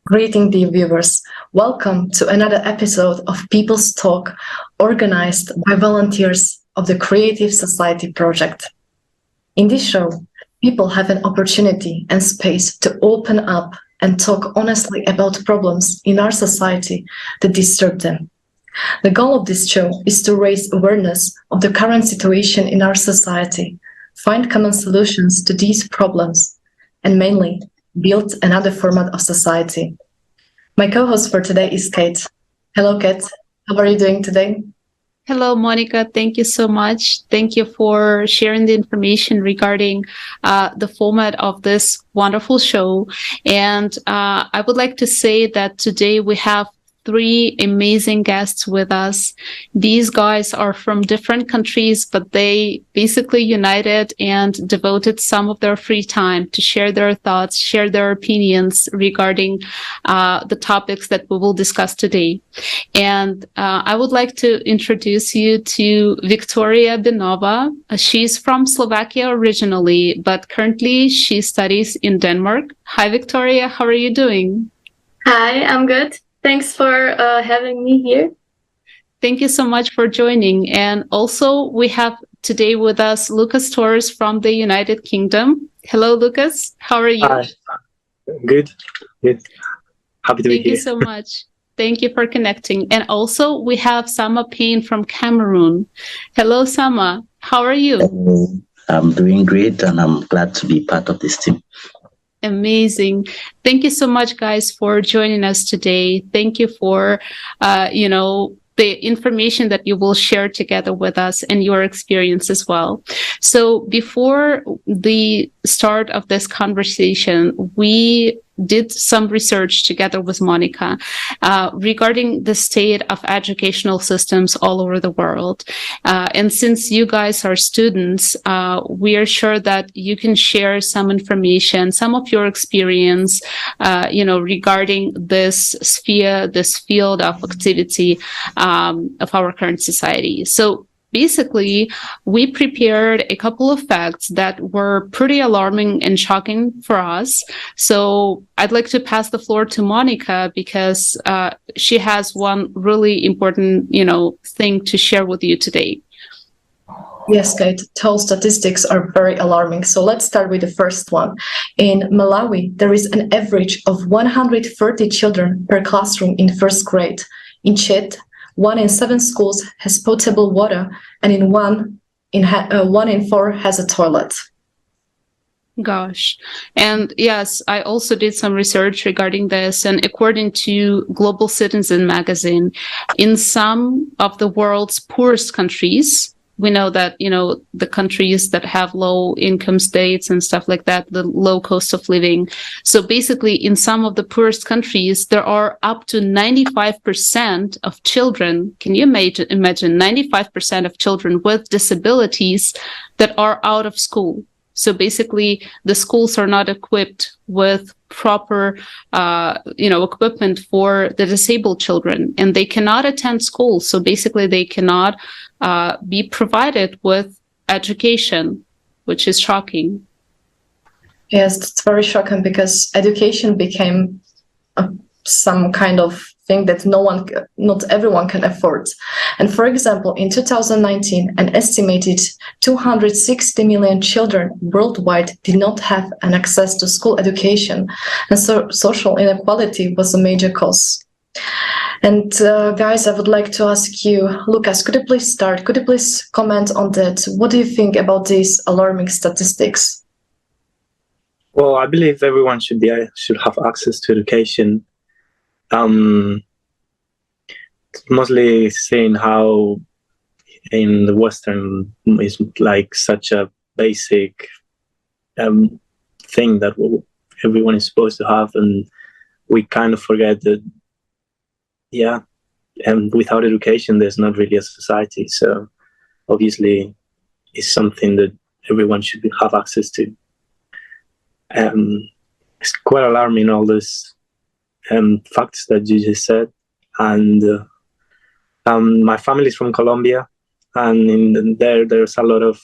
Greeting dear viewers. Welcome to another episode of People's Talk, organized by volunteers of the Creative Society Project. In this show, people have an opportunity and space to open up and talk honestly about problems in our society that disturb them. The goal of this show is to raise awareness of the current situation in our society, find common solutions to these problems, and mainly build another format of society. My co-host for today is Kate. Hello, Kate. How are you doing today? Hello, Monica. Thank you so much. Thank you for sharing the information regarding the format of this wonderful show. And I would like to say that today we have three amazing guests with us. These guys are from different countries, but they basically united and devoted some of their free time to share their thoughts, share their opinions regarding the topics that we will discuss today. And I would like to introduce you to Viktoria Benova. She's from Slovakia originally, but currently she studies in Denmark. Hi, Viktoria. How are you doing? Hi, I'm good. Thanks for having me here. Thank you so much for joining. And also we have today with us Lucas Torres from the United Kingdom. Hello, Lucas. How are you? Hi. Good. Happy to be here. Thank you so much. Thank you for connecting. And also we have Sama Payne from Cameroon. Hello, Sama. How are you? Hello. I'm doing great, and I'm glad to be part of this team. Amazing. Thank you so much, guys, for joining us today. Thank you for, the information that you will share together with us and your experience as well. So before the start of this conversation, we did some research together with Monica regarding the state of educational systems all over the world. And since you guys are students, we are sure that you can share some information, some of your experience, regarding this sphere, this field of activity of our current society. So basically, we prepared a couple of facts that were pretty alarming and shocking for us. So I'd like to pass the floor to Monica because she has one really important, thing to share with you today. Yes, Kate, those statistics are very alarming. So let's start with the first one. In Malawi, there is an average of 130 children per classroom in first grade. In Chad, 1 in 7 schools has potable water, and one in 4 has a toilet. Gosh. And yes, I also did some research regarding this. And according to Global Citizen magazine, in some of the world's poorest countries, we know that, the countries that have low income states and stuff like that, the low cost of living. So basically, in some of the poorest countries, there are up to 95% of children. Can you imagine 95% of children with disabilities that are out of school? So basically, the schools are not equipped with proper, equipment for the disabled children, and they cannot attend school. So basically, they cannot be provided with education, which is shocking. Yes, it's very shocking because education became some kind of thing that not everyone can afford. And for example, in 2019, an estimated 260 million children worldwide did not have an access to school education. And so social inequality was a major cause. And guys, I would like to ask you, Lucas, could you please start? Could you please comment on that? What do you think about these alarming statistics? Well, I believe everyone should have access to education. Mostly seeing how in the Western is like such a basic thing that everyone is supposed to have, and we kind of forget that. Yeah, and without education, there's not really a society. So obviously, it's something that everyone should have access to. It's quite alarming, all these facts that you just said. And my family is from Colombia, and there's a lot of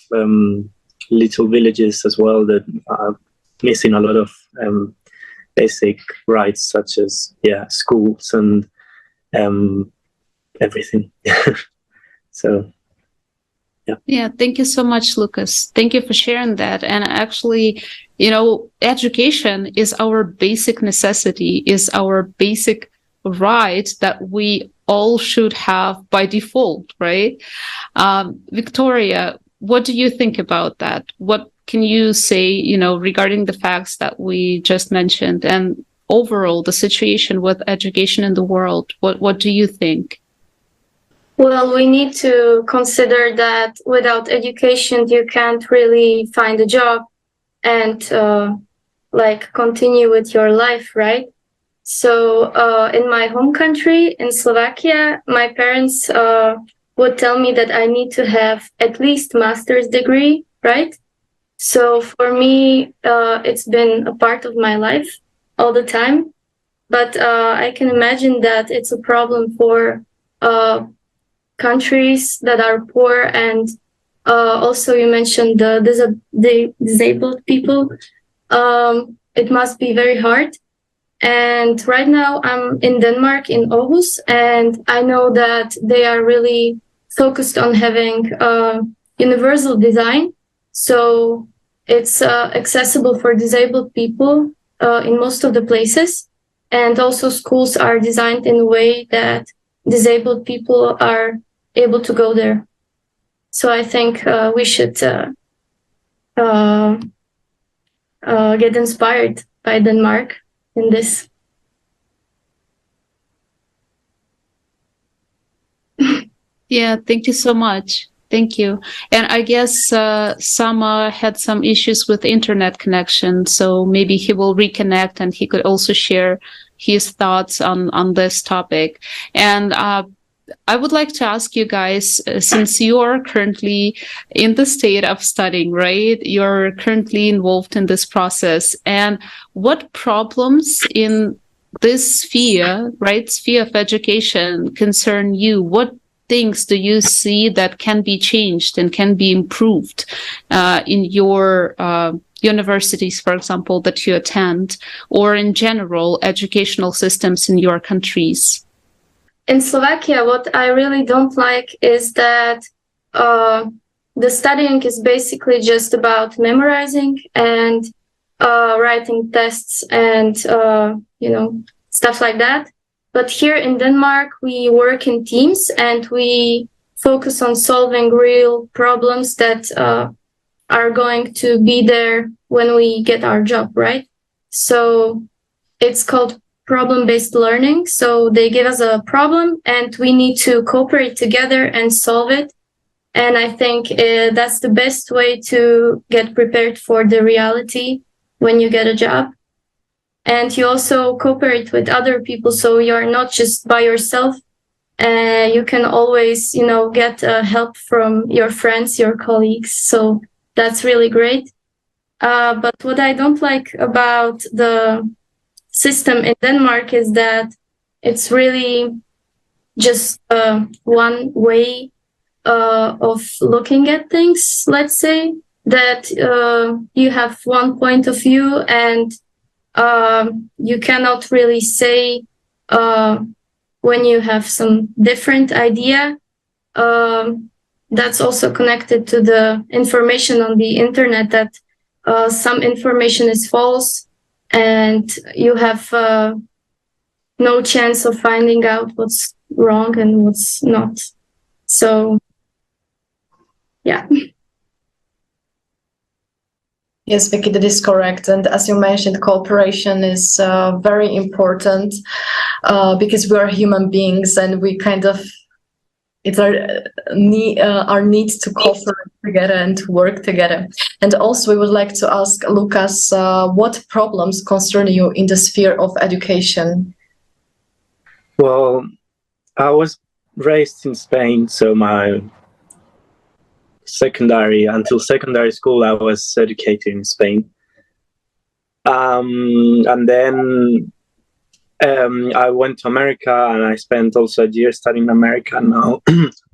little villages as well that are missing a lot of basic rights such as schools and everything. So yeah, thank you so much, Lucas. Thank you for sharing that. And actually, education is our basic necessity, is our basic right that we all should have by default, right? Victoria, what do you think about that? What can you say, regarding the facts that we just mentioned, and overall the situation with education in the world? What do you think? Well, we need to consider that without education, you can't really find a job and continue with your life, right? So in my home country, in Slovakia, my parents would tell me that I need to have at least master's degree, right? So for me, it's been a part of my life all the time. But I can imagine that it's a problem for countries that are poor, and also you mentioned the disabled people. It must be very hard. And right now I'm in Denmark, in Aarhus, and I know that they are really focused on having universal design. So it's accessible for disabled people in most of the places. And also schools are designed in a way that disabled people are able to go there. So I think we should get inspired by Denmark in this. Yeah, thank you so much. Thank you. And I guess Sama had some issues with internet connection, so maybe he will reconnect and he could also share his thoughts on this topic. And I would like to ask you guys, since you are currently in the state of studying, right? You're currently involved in this process. And what problems in this sphere, right, sphere of education concern you? What things do you see that can be changed and can be improved in your universities, for example, that you attend, or in general educational systems in your countries? In Slovakia, what I really don't like is that the studying is basically just about memorizing and writing tests and stuff like that. But here in Denmark, we work in teams and we focus on solving real problems that are going to be there when we get our job, right? So it's called problem-based learning. So they give us a problem and we need to cooperate together and solve it. And I think that's the best way to get prepared for the reality when you get a job. And you also cooperate with other people, so you're not just by yourself. You can always, get help from your friends, your colleagues. So that's really great. But what I don't like about the system in Denmark is that it's really just one way of looking at things. Let's say that you have one point of view and you cannot really say when you have some different idea. That's also connected to the information on the internet, that some information is false and you have no chance of finding out what's wrong and what's not. So, yeah. Yes, Vicky, that is correct. And as you mentioned, cooperation is very important because we are human beings and we it's our need to cooperate together and to work together. And also we would like to ask Lucas, what problems concern you in the sphere of education? Well, I was raised in Spain, so until secondary school, I was educated in Spain. And then I went to America and I spent also a year studying in America. Now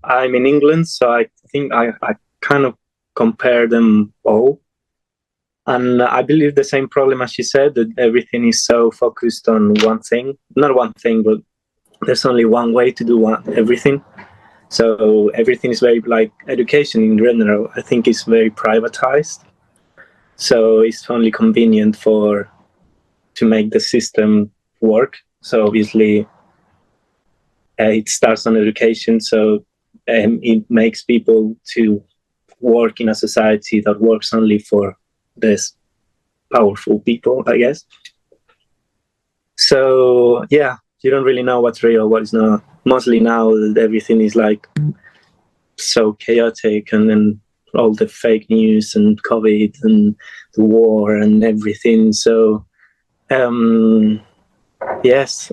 I'm in England, so I think I kind of compare them all. And I believe the same problem as you said, that everything is so focused on one thing. Not one thing, but there's only one way to do everything. So everything is very, like education in general, I think is very privatized. So it's only convenient to make the system work. So obviously it starts on education. So it makes people to work in a society that works only for this powerful people, I guess. So yeah, you don't really know what's real, what is not. Mostly now everything is like so chaotic, and then all the fake news and COVID and the war and everything. So yes.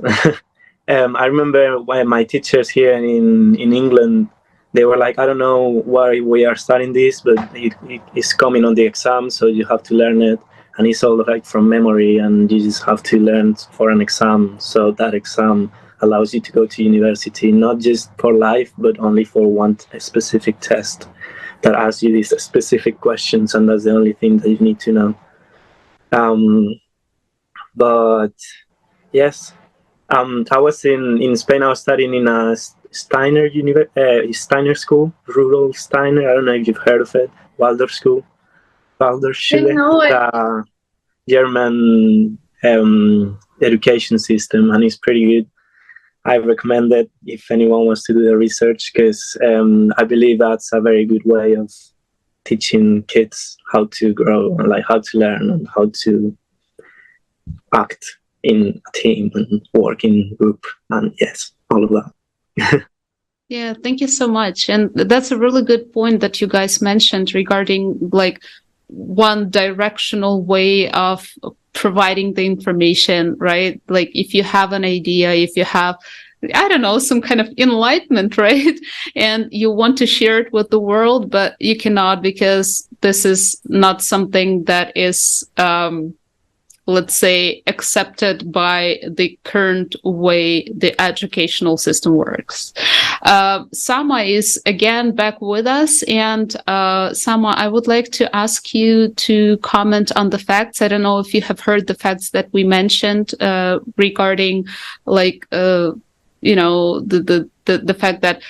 I remember when my teachers here in England, they were like, I don't know why we are studying this, but it's coming on the exam, so you have to learn it. And it's all like from memory, and you just have to learn for an exam. So that exam allows you to go to university, not just for life, but only for one specific test that asks you these specific questions, and that's the only thing that you need to know. But yes, I was in Spain. I was studying in a Steiner school, rural Steiner. I don't know if you've heard of it. Waldorf school, Waldorfschule. I know it. German education system, and it's pretty good. I recommend it if anyone wants to do the research, because I believe that's a very good way of teaching kids how to grow, and like how to learn and how to act in a team and work in group, and yes, all of that. Yeah, thank you so much. And that's a really good point that you guys mentioned regarding like one directional way of providing the information, right? Like if you have an idea, if you have, I don't know, some kind of enlightenment, right? And you want to share it with the world, but you cannot, because this is not something that is, let's say, accepted by the current way the educational system works. Sama is again back with us. And Sama, I would like to ask you to comment on the facts. I don't know if you have heard the facts that we mentioned regarding like, the fact that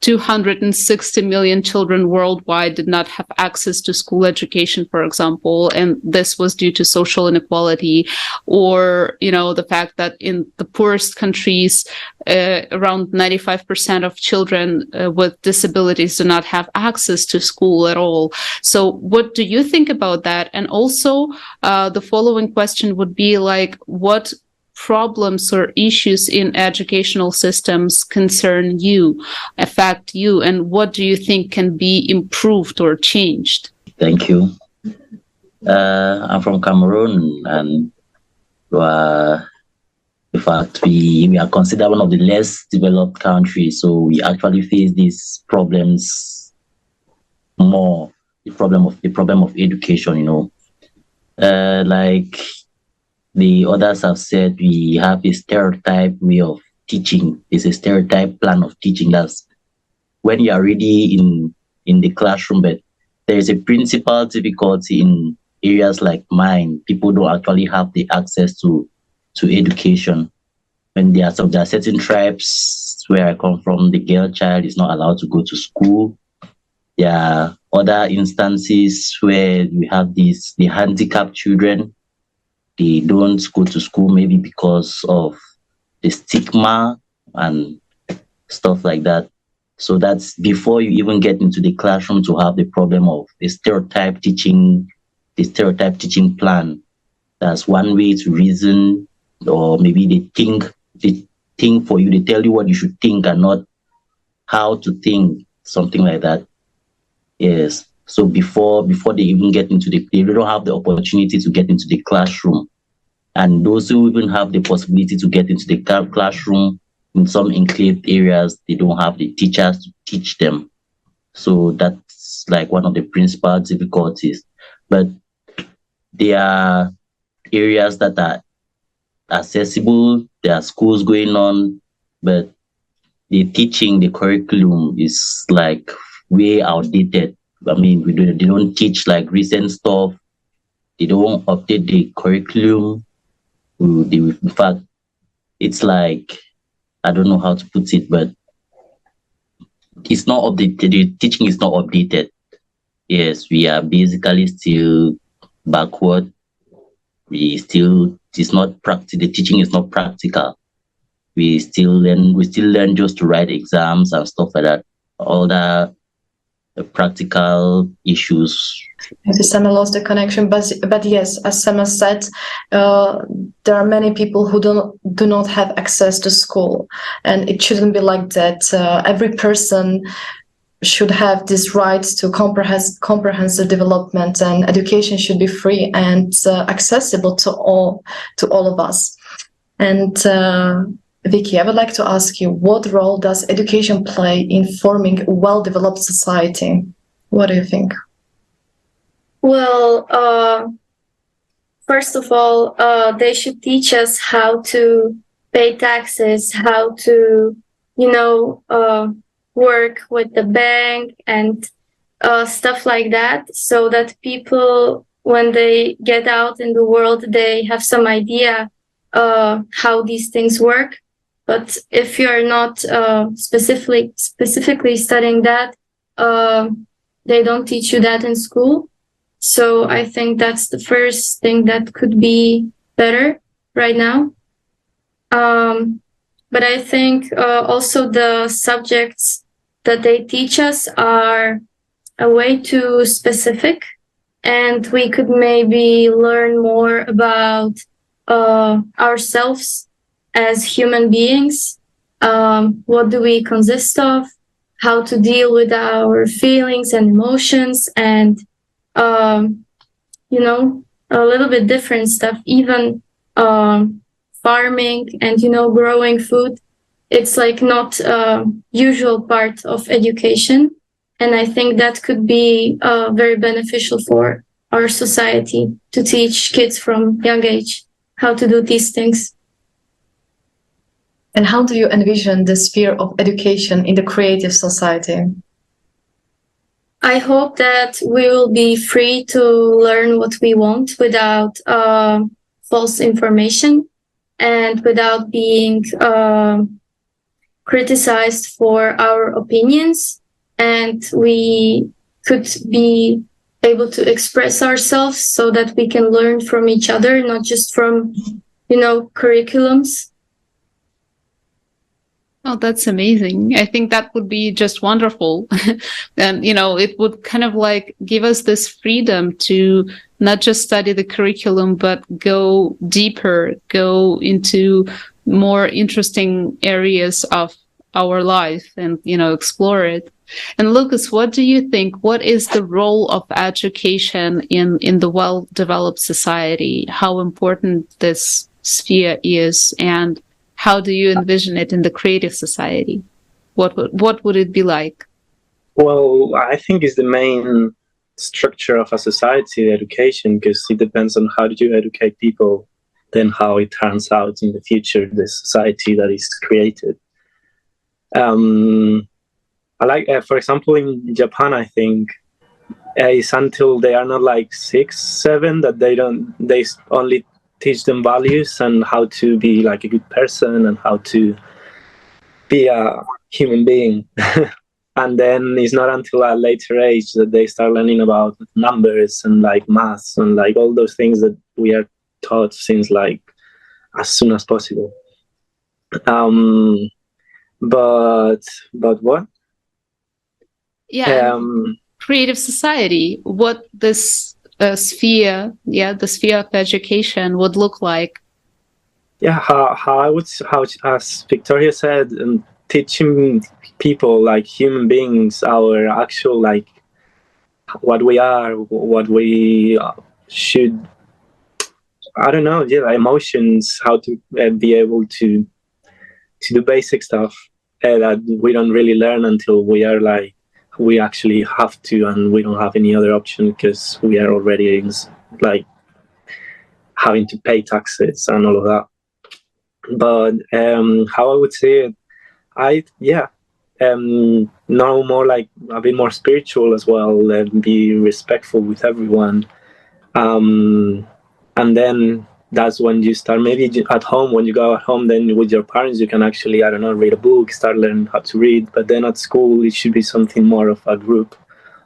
260 million children worldwide did not have access to school education, for example, and this was due to social inequality, or, the fact that in the poorest countries, around 95% of children with disabilities do not have access to school at all. So what do you think about that? And also, the following question would be like, what problems or issues in educational systems concern you, affect you, and what do you think can be improved or changed? Thank you. I'm from Cameroon, and in fact, we are considered one of the less developed countries, so we actually face these problems more. The problem of education, like the others have said, we have a stereotype way of teaching. It's a stereotype plan of teaching. That's when you are already in the classroom, but there is a principal difficulty in areas like mine. People don't actually have the access to education. When there are certain tribes where I come from, the girl child is not allowed to go to school. There are other instances where we have the handicapped children. They don't go to school maybe because of the stigma and stuff like that. So that's before you even get into the classroom to have the problem of the stereotype teaching plan. That's one way to reason, or maybe they think for you, they tell you what you should think and not how to think, something like that. Yes. So before they even get into they don't have the opportunity to get into the classroom. And those who even have the possibility to get into the classroom, in some enclave areas, they don't have the teachers to teach them. So that's like one of the principal difficulties. But there are areas that are accessible. There are schools going on, but the curriculum is like way outdated. I mean, they don't teach like recent stuff. they don't update the curriculum. In fact, it's like, I don't know how to put it, but it's not updated. The teaching is not updated. Yes, we are basically still backward. It's not practical. The teaching is not practical. We still learn just to write exams and stuff like that. All the practical issues. Maybe Sama lost the connection, but yes, as Sama said, there are many people who do not have access to school, and it shouldn't be like that. Every person should have this right to comprehensive development, and education should be free and accessible to all of us. And Vicky, I would like to ask you, what role does education play in forming a well-developed society? What do you think? Well, first of all, they should teach us how to pay taxes, how to, work with the bank and stuff like that, so that people, when they get out in the world, they have some idea how these things work. But if you're not specifically studying that, they don't teach you that in school. So I think that's the first thing that could be better right now. But I think also the subjects that they teach us are a way too specific, and we could maybe learn more about ourselves as human beings. What do we consist of? How to deal with our feelings and emotions, and a little bit different stuff, even farming and growing food. It's like not a usual part of education, and I think that could be very beneficial for our society, to teach kids from young age how to do these things. And how do you envision the sphere of education in the creative society? I hope that we will be free to learn what we want without false information and without being criticized for our opinions. And we could be able to express ourselves so that we can learn from each other, not just from, curriculums. Oh, that's amazing. I think that would be just wonderful. And, it would kind of like give us this freedom to not just study the curriculum, but go deeper, go into more interesting areas of our life and, explore it. And Lucas, what do you think? What is the role of education in the well-developed society? How important this sphere is, and how do you envision it in the creative society? What would it be like? Well, I think it's the main structure of a society, education, because it depends on how do you educate people, then how it turns out in the future, the society that is created. I like, for example, in Japan, I think it's until they are not like 6, 7 that they only teach them values and how to be like a good person and how to be a human being. And then it's not until a later age that they start learning about numbers and like maths and like all those things that we are taught since like as soon as possible. But what? Yeah, creative society. What this sphere, the sphere of education would look like. Yeah, how as Viktoria said, teaching people like human beings our actual like what we are, what we should. I don't know, emotions, how to be able to do basic stuff that we don't really learn until we are like, we actually have to, and we don't have any other option because we are already like having to pay taxes and all of that. But how I would say it, know more like a bit more spiritual as well, and be respectful with everyone, And then that's when you start, maybe at home, when you go at home, then with your parents, you can actually, I don't know, read a book, start learning how to read. But then at school, it should be something more of a group,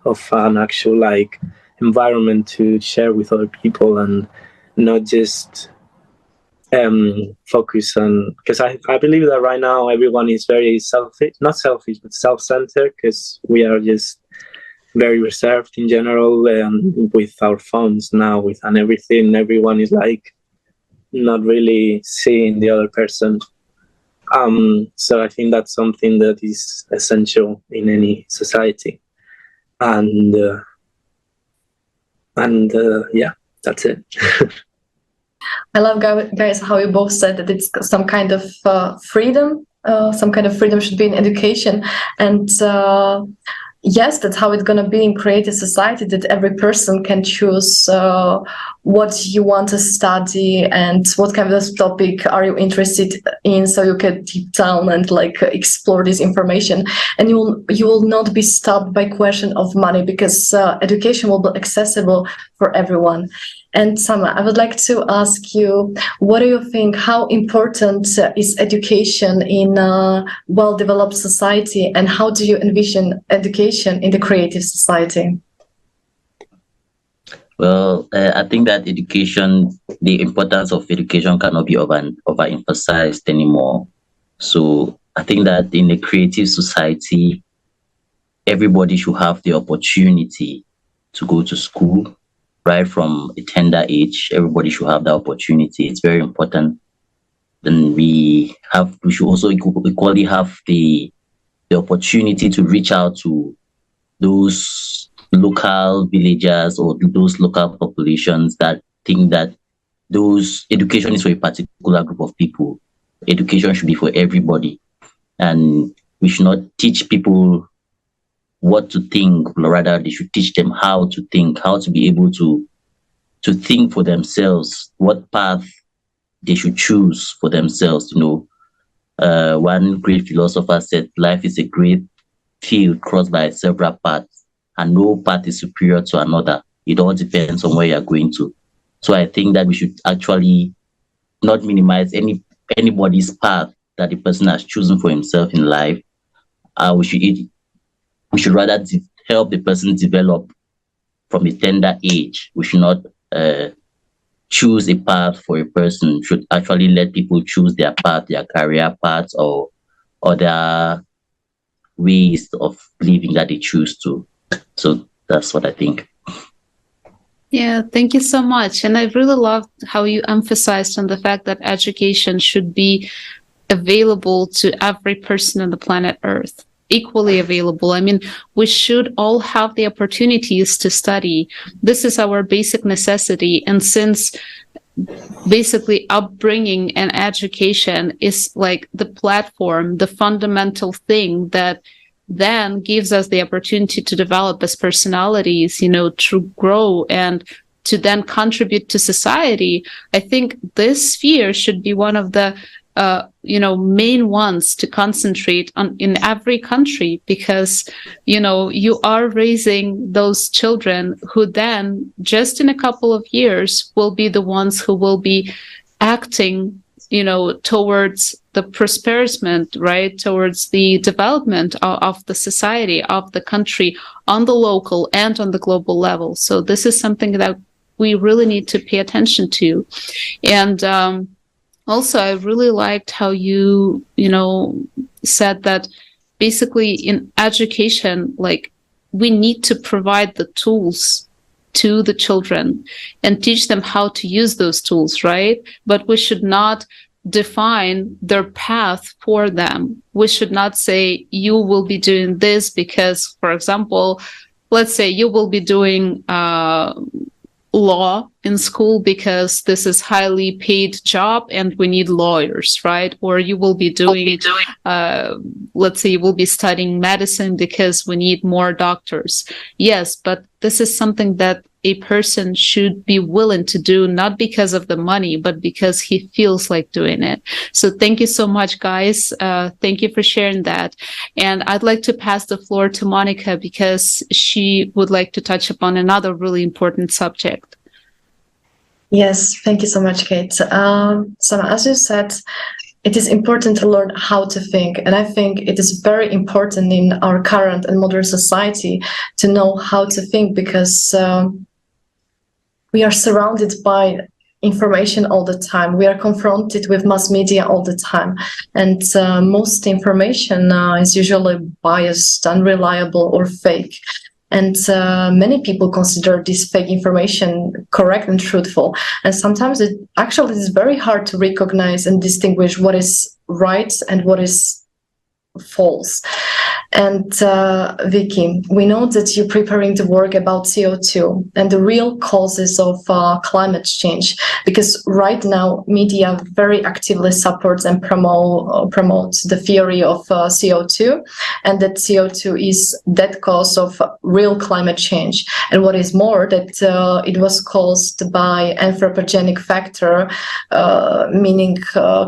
of an actual like environment to share with other people, and not just focus on, because I believe that right now everyone is very not selfish, but self-centered, because we are just very reserved in general, with our phones now, and everything. Everyone is like not really seeing the other person. So I think that's something that is essential in any society. And yeah, that's it. I love, guys, how you both said that it's some kind of freedom. Some kind of freedom should be in education, and yes, that's how it's going to be in creative society, that every person can choose what you want to study and what kind of topic are you interested in, so you can deep down and like explore this information, and you will not be stopped by question of money, because education will be accessible for everyone. And Sama, I would like to ask you, what do you think, how important is education in a well-developed society, and how do you envision education in the creative society? Well, I think that education, the importance of education cannot be overemphasized anymore. So I think that in a creative society, everybody should have the opportunity to go to school. Right from a tender age, everybody should have the opportunity. It's very important. Then we should also equally have the opportunity to reach out to those local villagers or those local populations that think that those education is for a particular group of people. Education should be for everybody, and we should not teach people what to think, but rather they should teach them how to think, how to be able to think for themselves, what path they should choose for themselves. One great philosopher said, life is a great field crossed by several paths, and no path is superior to another. It all depends on where you're going to. So I think that we should actually not minimize anybody's path that the person has chosen for himself in life. We should rather help the person develop from a tender age. We should not choose a path for a person. We should actually let people choose their path, their career paths, or other ways of living that they choose to. So that's what I think. Yeah, thank you so much. And I really loved how you emphasized on the fact that education should be available to every person on the planet Earth. Equally available. I mean, we should all have the opportunities to study. This is our basic necessity. And since basically upbringing and education is like the platform, the fundamental thing that then gives us the opportunity to develop as personalities, to grow and to then contribute to society, I think this sphere should be one of the main ones to concentrate on in every country, because, you are raising those children who then just in a couple of years will be the ones who will be acting, towards the prosperity, right? Towards the development of the society, of the country on the local and on the global level. So this is something that we really need to pay attention to. And, also, I really liked how you, said that basically in education, like we need to provide the tools to the children and teach them how to use those tools, right? But we should not define their path for them. We should not say, you will be doing this because, for example, let's say you will be doing law in school because this is highly paid job and we need lawyers, right? Or you will be doing let's say you will be studying medicine because we need more doctors. Yes, but this is something that a person should be willing to do, not because of the money, but because he feels like doing it. So thank you so much, guys. Thank you for sharing that. And I'd like to pass the floor to Monica because she would like to touch upon another really important subject. Yes, thank you so much, Kate. So as you said, it is important to learn how to think. And I think it is very important in our current and modern society to know how to think, because we are surrounded by information all the time. We are confronted with mass media all the time. And most information is usually biased, unreliable, or fake. And many people consider this fake information correct and truthful. And sometimes it actually is very hard to recognize and distinguish what is right and what is false. And Vicky, we know that you're preparing the work about CO2 and the real causes of climate change, because right now media very actively supports and promotes the theory of CO2, and that CO2 is that cause of real climate change. And what is more, that it was caused by anthropogenic factor, meaning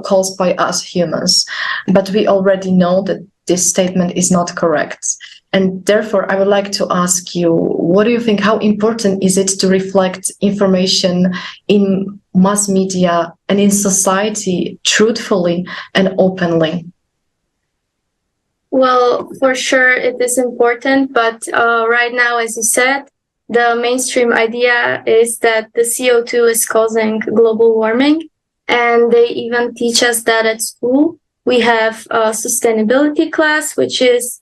caused by us humans. But we already know that this statement is not correct. And therefore, I would like to ask you, what do you think, how important is it to reflect information in mass media and in society truthfully and openly? Well, for sure it is important, but right now, as you said, the mainstream idea is that the CO2 is causing global warming, and they even teach us that at school. We have a sustainability class, which is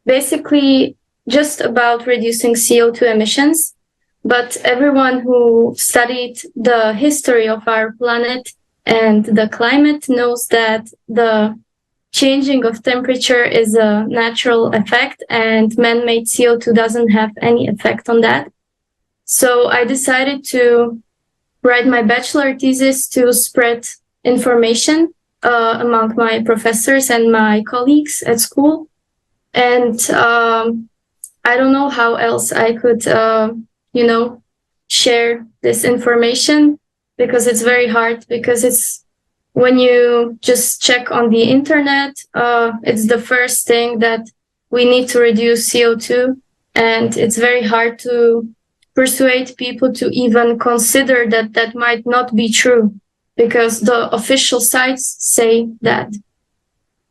basically just about reducing CO2 emissions. But everyone who studied the history of our planet and the climate knows that the changing of temperature is a natural effect, and man-made CO2 doesn't have any effect on that. So I decided to write my bachelor thesis to spread information among my professors and my colleagues at school. And I don't know how else I could, share this information, because it's very hard, because it's when you just check on the internet, it's the first thing that we need to reduce CO2. And it's very hard to persuade people to even consider that that might not be true, because the official sites say that.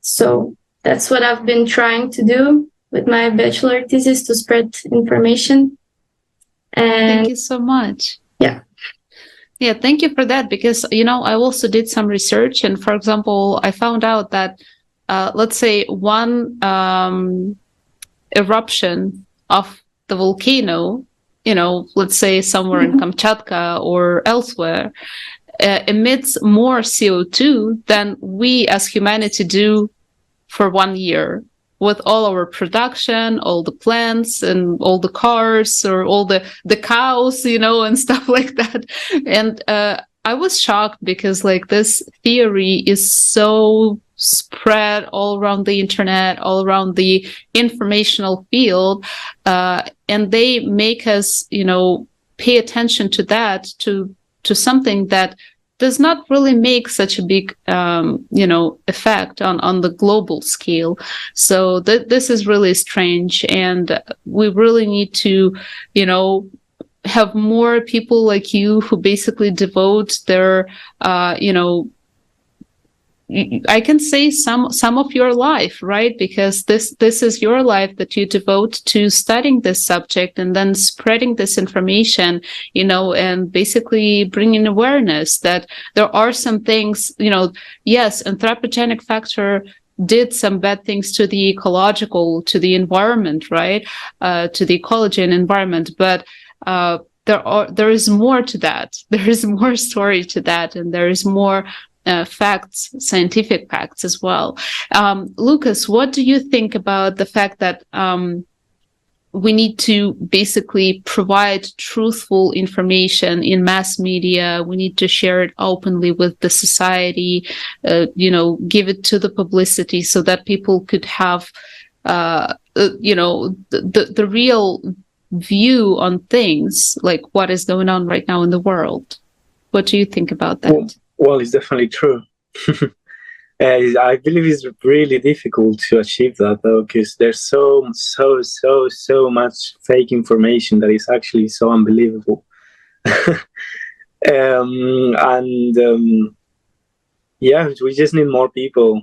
So that's what I've been trying to do with my bachelor thesis, to spread information. And thank you so much. Yeah, thank you for that, because I also did some research, and for example, I found out that let's say one eruption of the volcano, let's say somewhere in Kamchatka or elsewhere, emits more CO2 than we as humanity do for 1 year, with all our production, all the plants and all the cars, or all the cows, and stuff like that. And I was shocked, because this theory is so spread all around the internet, all around the informational field, and they make us, pay attention to that, to something that does not really make such a big, effect on the global scale. So this is really strange, and we really need to, have more people like you who basically devote their, I can say some of your life, right? Because this is your life that you devote to studying this subject and then spreading this information, and basically bringing awareness that there are some things, yes, anthropogenic factor did some bad things to the to the environment, right? To the ecology and environment, but there is more to that. There is more story to that, and there is more facts, scientific facts as well. Lucas, what do you think about the fact that we need to basically provide truthful information in mass media? We need to share it openly with the society, give it to the publicity, so that people could have, the real view on things, like what is going on right now in the world. What do you think about that? Well, it's definitely true. I believe it's really difficult to achieve that, though, because there's so much fake information that is actually so unbelievable. Yeah, we just need more people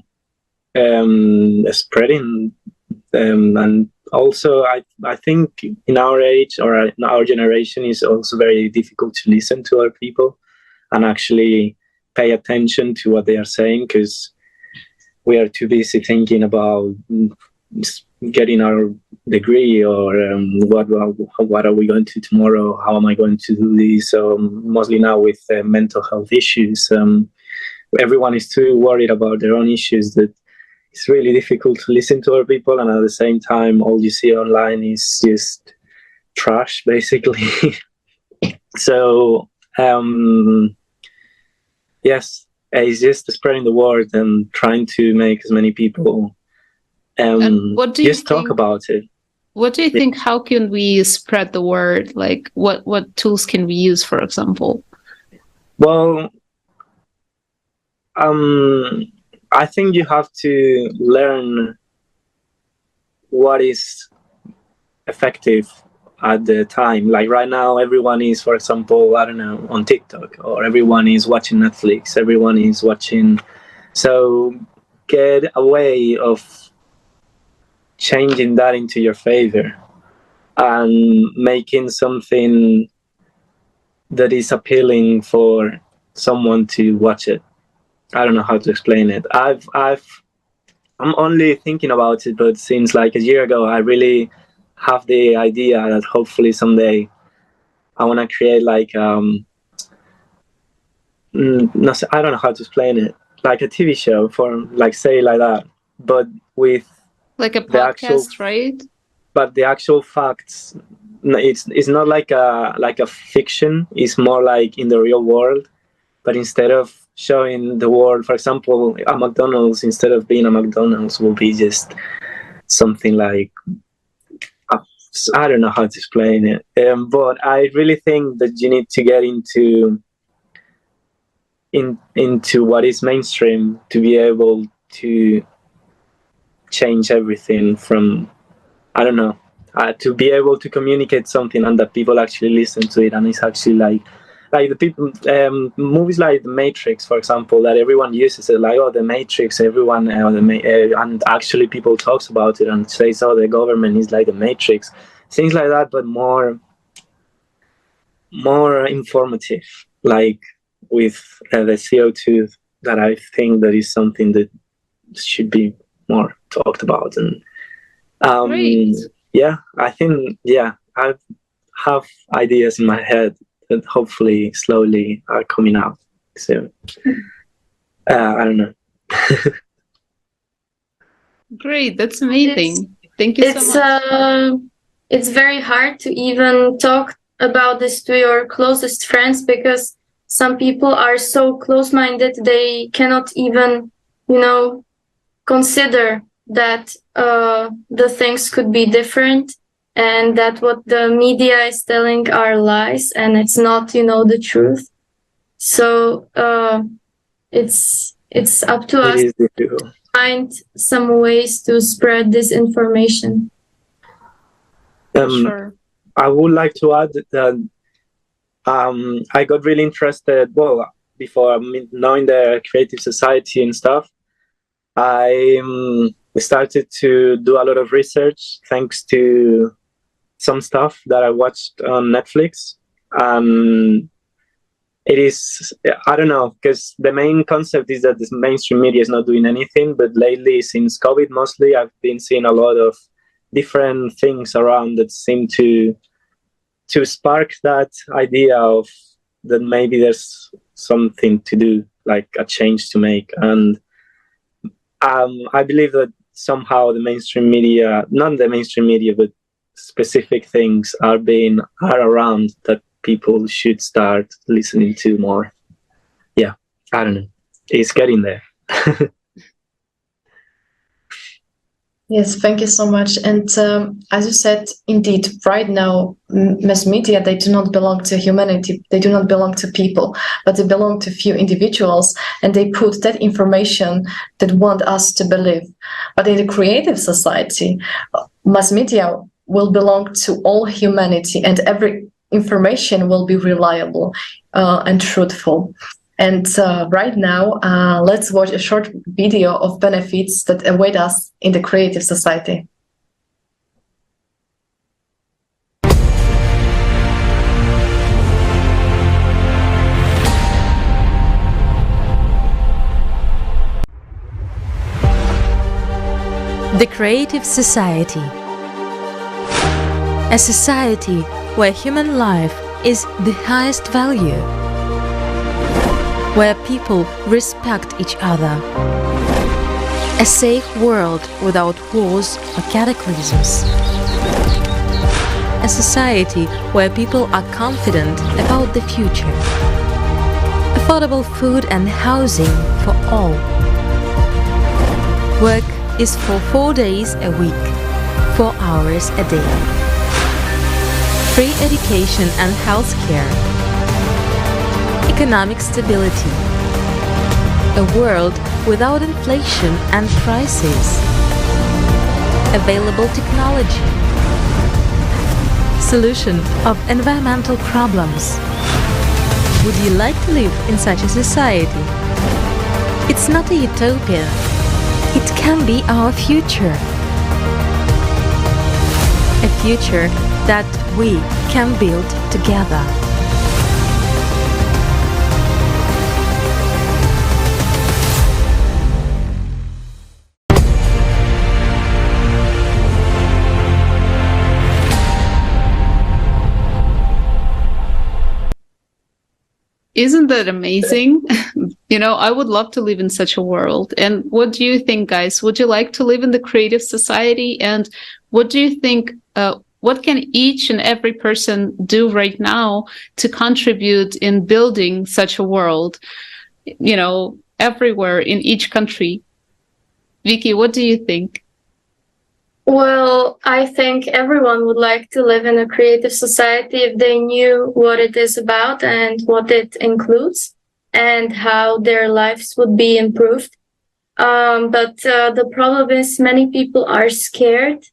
spreading, and also I think in our age or in our generation is also very difficult to listen to other people and actually pay attention to what they are saying, because we are too busy thinking about getting our degree or what are we going to do tomorrow, how am I going to do this. Mostly now with mental health issues, everyone is too worried about their own issues that it's really difficult to listen to other people, and at the same time all you see online is just trash basically. So yes, it's just spreading the word and trying to make as many people what do you just talk about it. What do you think? How can we spread the word? Like, what tools can we use, for example? Well, I think you have to learn what is effective at the time. Like right now, everyone is, for example, I don't know, on TikTok, or everyone is watching Netflix, everyone is watching. So get a way of changing that into your favor and making something that is appealing for someone to watch it. I don't know how to explain it. I'm only thinking about it, but since like a year ago, I really have the idea that hopefully someday I want to create like no, I don't know how to explain it, like a TV show for like say like that, but with like a podcast, right? But the actual facts, it's not like a fiction. It's more like in the real world. But instead of showing the world, for example, a McDonald's, instead of being a McDonald's, will be just something like I don't know how to explain it. But I really think that you need to get into what is mainstream to be able to change everything from, I don't know, to be able to communicate something and that people actually listen to it, and it's actually like the people, movies like The Matrix, for example, that everyone uses it, like, oh, The Matrix, everyone, and actually people talks about it and says, oh, the government is like The Matrix, things like that, but more informative, like with the CO2, that I think that is something that should be more talked about. And yeah, I think, yeah, I have ideas in my head that hopefully slowly are coming out soon. I don't know. Great, that's amazing. Thank you so much. It's very hard to even talk about this to your closest friends, because some people are so close-minded they cannot even, consider that the things could be different, and that what the media is telling are lies and it's not, the truth. So it's up to us to find some ways to spread this information. Sure. I would like to add that I got really interested, well, before knowing the creative society and stuff, I started to do a lot of research thanks to some stuff that I watched on Netflix. It is, I don't know, because the main concept is that the mainstream media is not doing anything, but lately, since COVID mostly, I've been seeing a lot of different things around that seem to spark that idea of that maybe there's something to do, like a change to make. And I believe that somehow the mainstream media, not the mainstream media, but specific things are around that people should start listening to more. Yeah, I don't know. It's getting there. Yes, thank you so much. And as you said, indeed, right now, mass media, they do not belong to humanity. They do not belong to people, but they belong to few individuals. And they put that information that want us to believe. But in the creative society, mass media will belong to all humanity, and information will be reliable and truthful. And right now, let's watch a short video of benefits that await us in the creative society. The Creative Society. A society where human life is the highest value, where people respect each other. A safe world without wars or cataclysms. A society where people are confident about the future. Affordable food and housing for all. Work is for 4 days a week, 4 hours a day. Free education and health care. Economic stability. A world without inflation and crises. Available technology. Solution of environmental problems. Would you like to live in such a society? It's not a utopia. It can be our future. A future that we can build together. Isn't that amazing? I would love to live in such a world. And what do you think, guys? Would you like to live in the creative society? And what do you think, what can each and every person do right now to contribute in building such a world, everywhere in each country? Vicky, what do you think? Well, I think everyone would like to live in a creative society if they knew what it is about and what it includes and how their lives would be improved. But the problem is many people are scared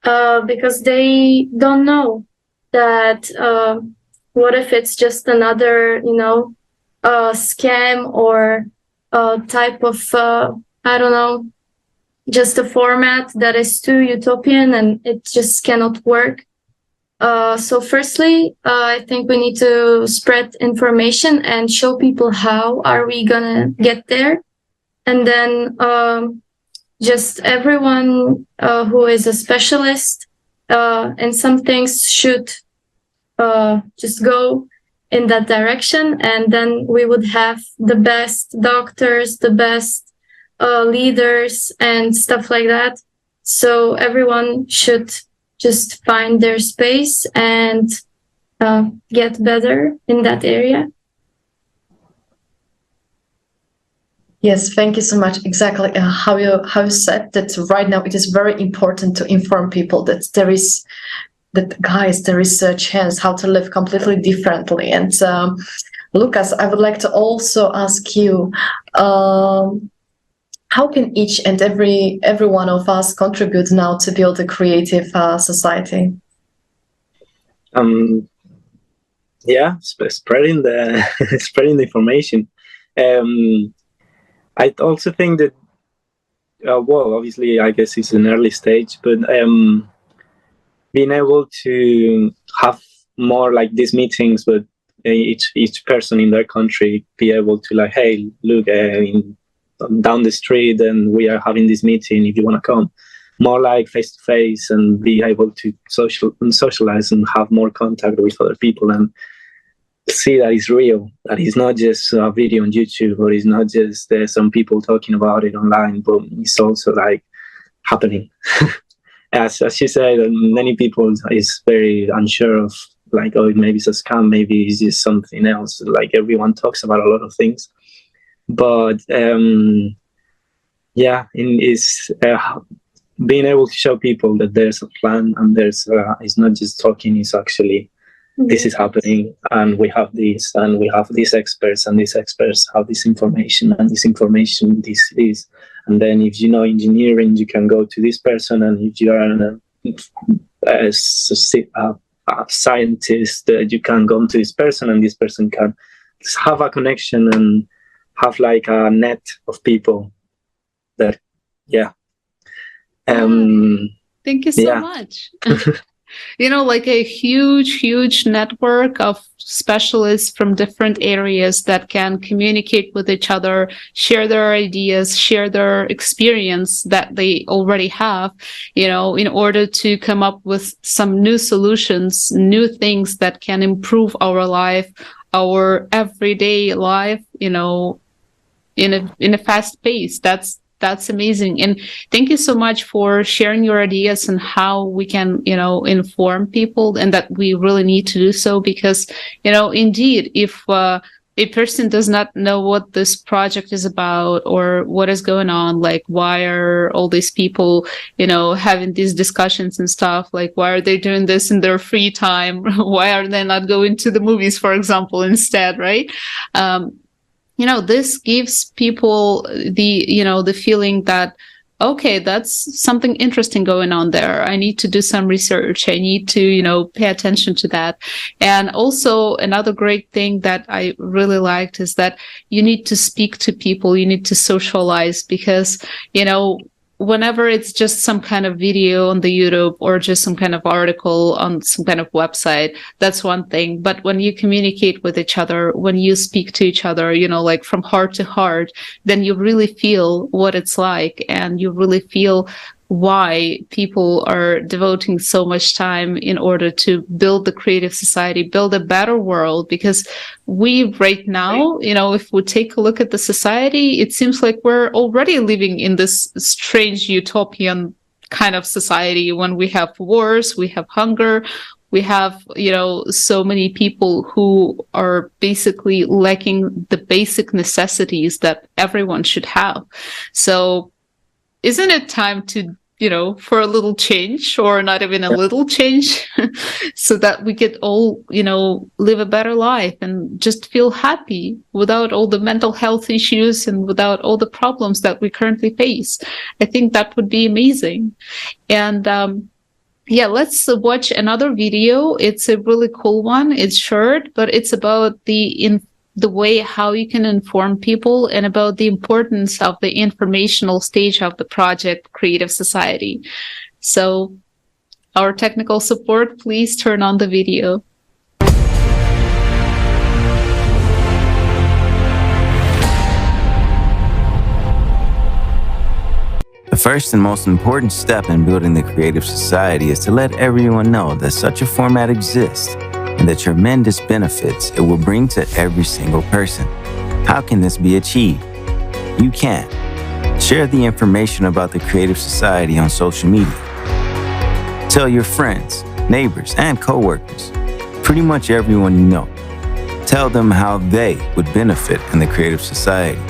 because they don't know that what if it's just another, scam or type of, just a format that is too utopian and it just cannot work. So firstly, I think we need to spread information and show people how are we gonna get there. And then just everyone who is a specialist in some things should just go in that direction. And then we would have the best doctors, the best leaders and stuff like that. So everyone should just find their space and get better in that area. Yes, thank you so much. Exactly how you said that right now it is very important to inform people that there is a chance how to live completely differently. And Lucas, I would like to also ask you, how can each and every one of us contribute now to build a creative society? Spreading the spreading the information. I also think that obviously I guess it's an early stage, but being able to have more like these meetings with each person in their country, be able to like, hey, look, down the street and we are having this meeting if you want to come, more like face to face, and be able to socialize and have more contact with other people and see that it's real, that it's not just a video on YouTube, or it's not just some people talking about it online, but it's also like happening. as you said, many people is very unsure of like, oh, maybe it's a scam, maybe it's just something else. Like everyone talks about a lot of things. But being able to show people that there's a plan and there's it's not just talking, it's actually this is happening, and we have this, and we have these experts, and these experts have this information, and this information this, and then if you know engineering, you can go to this person, and if you are scientist, you can go to this person and this person can have a connection and have like a net of people that, Thank you so much. Like a huge network of specialists from different areas that can communicate with each other, share their ideas, share their experience that they already have, in order to come up with some new solutions, new things that can improve our life, our everyday life, in a fast pace. That's amazing. And thank you so much for sharing your ideas and how we can, inform people, and that we really need to do so, because, indeed, if a person does not know what this project is about or what is going on, like why are all these people, having these discussions and stuff, like why are they doing this in their free time? Why are they not going to the movies, for example, instead, right? This gives people the feeling that, okay, that's something interesting going on there. I need to do some research. I need to, pay attention to that. And also another great thing that I really liked is that you need to speak to people. You need to socialize, because, whenever it's just some kind of video on the YouTube or just some kind of article on some kind of website, that's one thing. But when you communicate with each other, when you speak to each other, like from heart to heart, then you really feel what it's like, and you really feel why people are devoting so much time in order to build the creative society, build a better world. Because we right now, if we take a look at the society, it seems like we're already living in this strange utopian kind of society when we have wars, we have hunger, we have, so many people who are basically lacking the basic necessities that everyone should have. So isn't it time to, for a little change, or not even a little change, so that we could all, live a better life and just feel happy without all the mental health issues and without all the problems that we currently face? I think that would be amazing. And let's watch another video. It's a really cool one. It's short, but it's about the way how you can inform people, and about the importance of the informational stage of the project Creative Society. So our technical support, please turn on the video. The first and most important step in building the Creative Society is to let everyone know that such a format exists, and the tremendous benefits it will bring to every single person. How can this be achieved? You can. Share the information about the Creative Society on social media. Tell your friends, neighbors, and coworkers, pretty much everyone you know. Tell them how they would benefit in the Creative Society.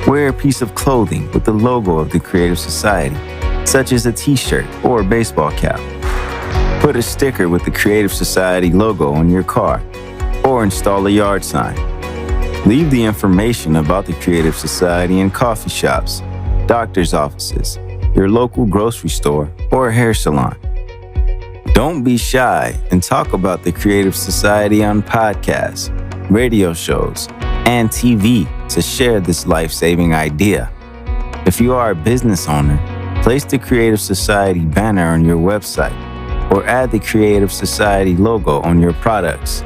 Wear a piece of clothing with the logo of the Creative Society, such as a t-shirt or a baseball cap. Put a sticker with the Creative Society logo on your car, or install a yard sign. Leave the information about the Creative Society in coffee shops, doctor's offices, your local grocery store, or a hair salon. Don't be shy and talk about the Creative Society on podcasts, radio shows, and TV to share this life-saving idea. If you are a business owner, place the Creative Society banner on your website, or add the Creative Society logo on your products.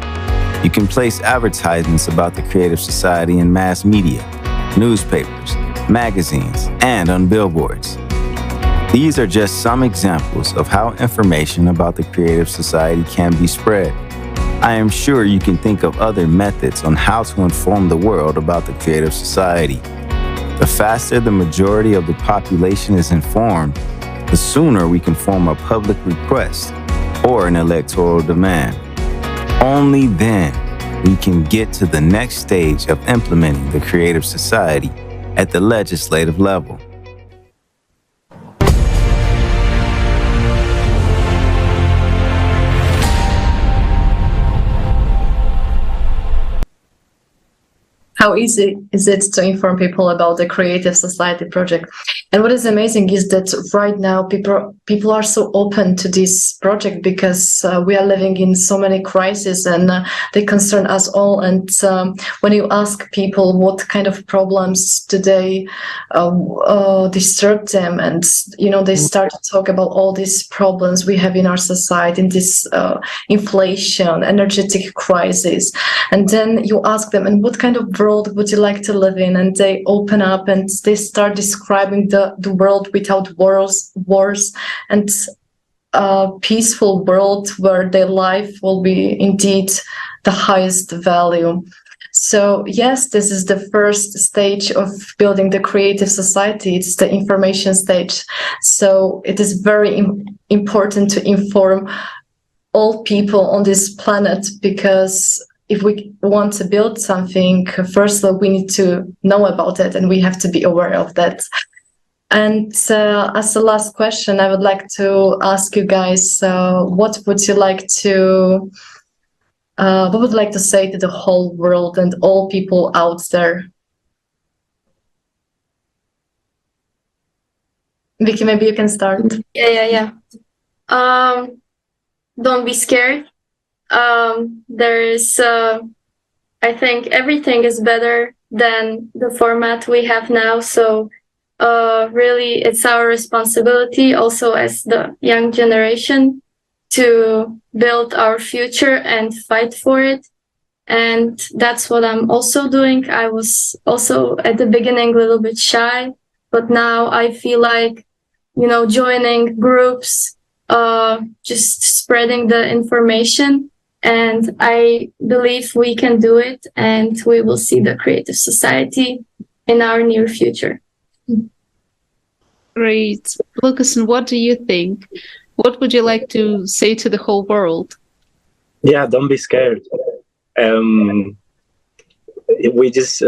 You can place advertisements about the Creative Society in mass media, newspapers, magazines, and on billboards. These are just some examples of how information about the Creative Society can be spread. I am sure you can think of other methods on how to inform the world about the Creative Society. The faster the majority of the population is informed, the sooner we can form a public request or an electoral demand. Only then we can get to the next stage of implementing the Creative Society at the legislative level. how easy is it to inform people about the Creative Society project? And what is amazing is that right now people are so open to this project because we are living in so many crises, and they concern us all. And when you ask people what kind of problems do they disturb them, and they start to talk about all these problems we have in our society, in this inflation, energetic crisis, and then you ask them, and what kind of world would you like to live in? And they open up and they start describing the world without wars and a peaceful world where their life will be indeed the highest value. So yes, this is the first stage of building the Creative Society. It's the information stage. So it is very important to inform all people on this planet, because if we want to build something, first of all, we need to know about it, and we have to be aware of that. And as the last question, I would like to ask you guys, what would you like to say to the whole world and all people out there? Vicky, maybe you can start. Yeah. Don't be scared. I think everything is better than the format we have now. So really, it's our responsibility also as the young generation to build our future and fight for it. And that's what I'm also doing. I was also at the beginning a little bit shy, but now I feel like, joining groups, just spreading the information. And I believe we can do it, and we will see the Creative Society in our near future. Great. Lucas, and what do you think? What would you like to say to the whole world? Yeah, don't be scared. We just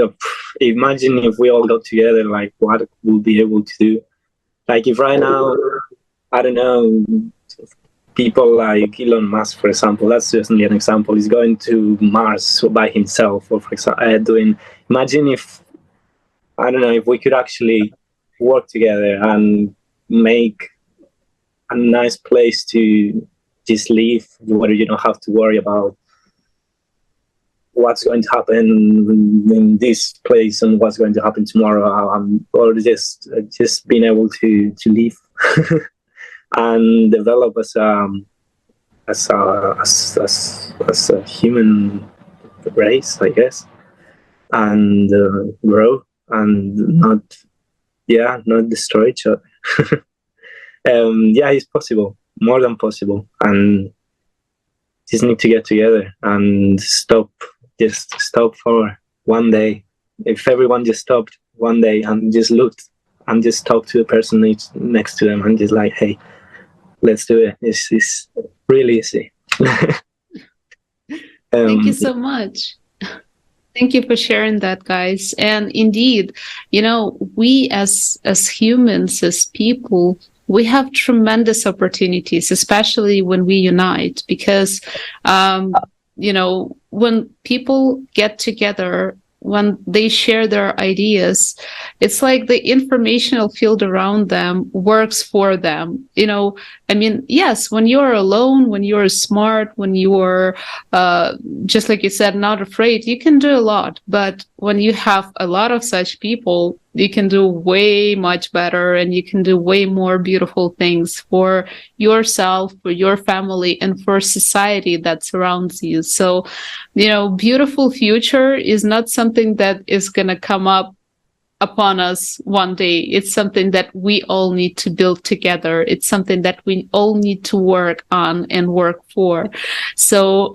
imagine if we all got together, like what we'll be able to do. Like if right now, I don't know, people like Elon Musk, for example, that's just an example, is going to Mars by himself, or for example, imagine if, I don't know, if we could actually work together and make a nice place to just live, where you don't have to worry about what's going to happen in this place and what's going to happen tomorrow, or just being able to live and develop as a human race, I guess, and grow and not destroy each other. It's possible, more than possible, and just need to get together and stop for one day. If everyone just stopped one day and just looked and just talked to the person next to them and just like, hey, let's do it. It's really easy. Thank you so much. Thank you for sharing that, guys. And indeed, we as humans, as people, we have tremendous opportunities, especially when we unite, because, when people get together, when they share their ideas, it's like the informational field around them works for them. Yes, when you're alone, when you're smart, when you're, just like you said, not afraid, you can do a lot. But when you have a lot of such people, you can do way much better, and you can do way more beautiful things for yourself, for your family, and for society that surrounds you. So, beautiful future is not something that is going to come up upon us one day. It's something that we all need to build together. It's something that we all need to work on and work for. So,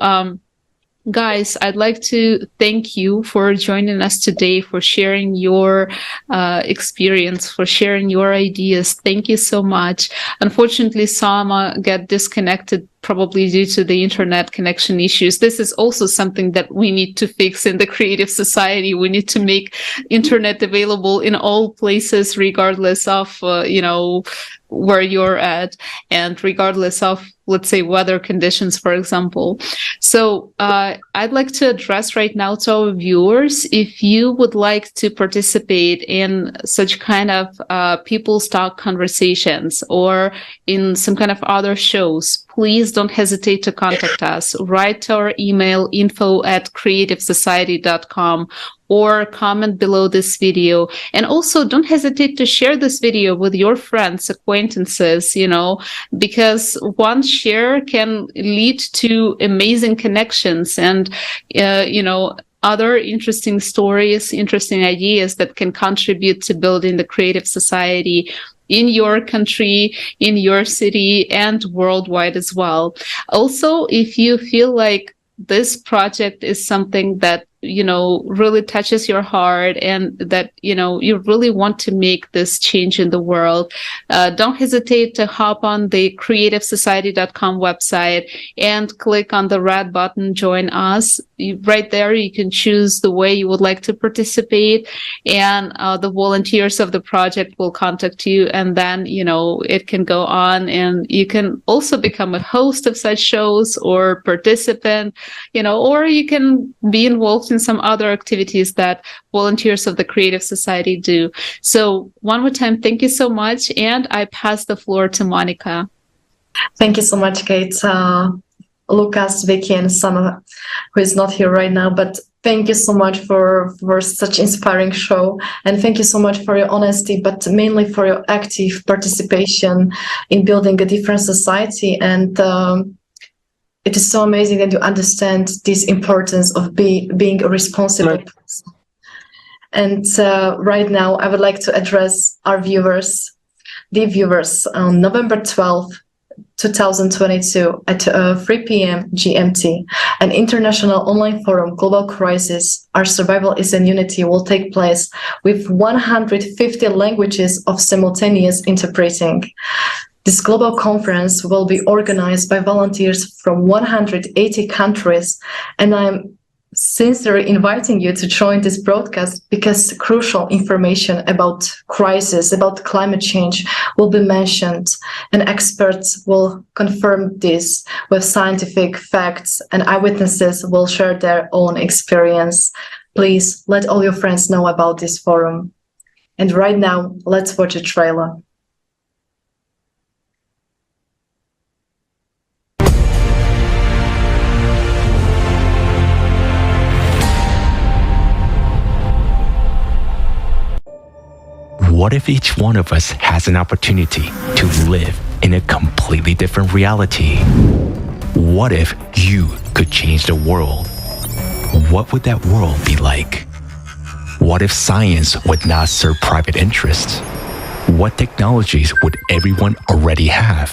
guys, I'd like to thank you for joining us today, for sharing your experience, for sharing your ideas. Thank you so much. Unfortunately, Sama got disconnected, probably due to the internet connection issues. This is also something that we need to fix in the Creative Society. We need to make internet available in all places, regardless of, where you're at, and regardless of let's say, weather conditions, for example. So I'd like to address right now to our viewers, if you would like to participate in such kind of people's talk conversations or in some kind of other shows, please don't hesitate to contact us. Write to our email, info@creativesociety.com, or comment below this video. And also don't hesitate to share this video with your friends, acquaintances, because one share can lead to amazing connections and, other interesting stories, interesting ideas that can contribute to building the creative society in your country, in your city, and worldwide as well. Also, if you feel like this project is something that really touches your heart and that you really want to make this change in the world, don't hesitate to hop on the creativesociety.com website and click on the red button, join us. Right there you can choose the way you would like to participate, and the volunteers of the project will contact you, and then it can go on, and you can also become a host of such shows or participant, or you can be involved in some other activities that volunteers of the Creative Society do. So one more time, thank you so much. And I pass the floor to Monica. Thank you so much, Kate. Lucas, Vicky, and Sana, who is not here right now, but thank you so much for such inspiring show. And thank you so much for your honesty, but mainly for your active participation in building a different society. And it is so amazing that you understand this importance of being a responsible person. And right now, I would like to address our viewers, on November 12th, 2022 at 3 p.m. GMT, an international online forum, Global Crisis, Our Survival is in Unity, will take place with 150 languages of simultaneous interpreting. This global conference will be organized by volunteers from 180 countries, and I'm sincerely inviting you to join this broadcast because crucial information about crisis, about climate change will be mentioned, and experts will confirm this with scientific facts, and eyewitnesses will share their own experience. Please let all your friends know about this forum. And right now, let's watch a trailer. What if each one of us has an opportunity to live in a completely different reality? What if you could change the world? What would that world be like? What if science would not serve private interests? What technologies would everyone already have?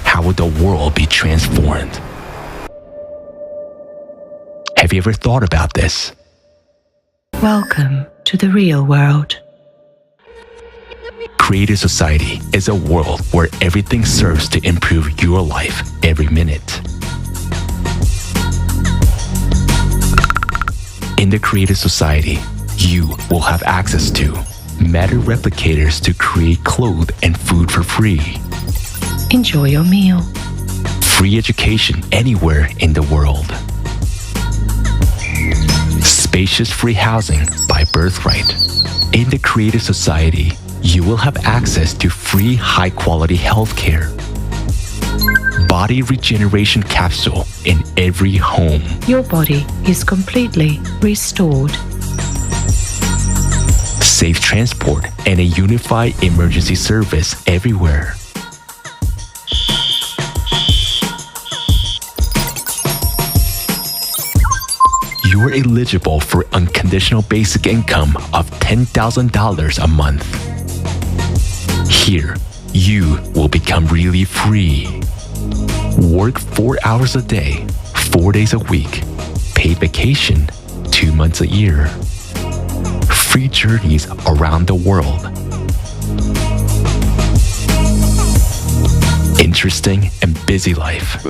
How would the world be transformed? Have you ever thought about this? Welcome to the real world. Creative Society is a world where everything serves to improve your life every minute. In the Creative Society, you will have access to matter replicators to create clothes and food for free. Enjoy your meal. Free education anywhere in the world. Spacious free housing by birthright. In the Creative Society, you will have access to free high-quality healthcare. Body regeneration capsule in every home. Your body is completely restored. Safe transport and a unified emergency service everywhere. You are eligible for unconditional basic income of $10,000 a month. Here, you will become really free. Work 4 hours a day, 4 days a week. Paid vacation, 2 months a year. Free journeys around the world. Interesting and busy life.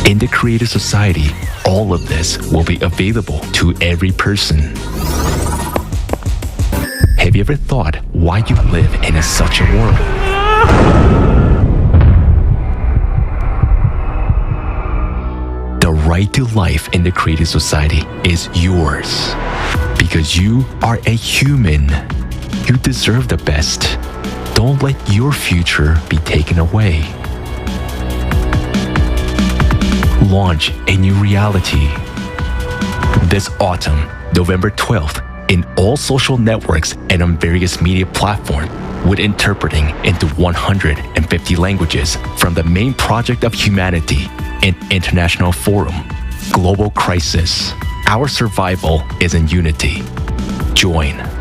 In the the creative society, all of this will be available to every person. Have you ever thought why you live in such a world? The right to life in the creative society is yours. Because you are a human. You deserve the best. Don't let your future be taken away. Launch a new reality. This autumn, November 12th, in all social networks and on various media platforms, with interpreting into 150 languages from the main project of humanity, an international forum, Global Crisis. Our survival is in unity. Join.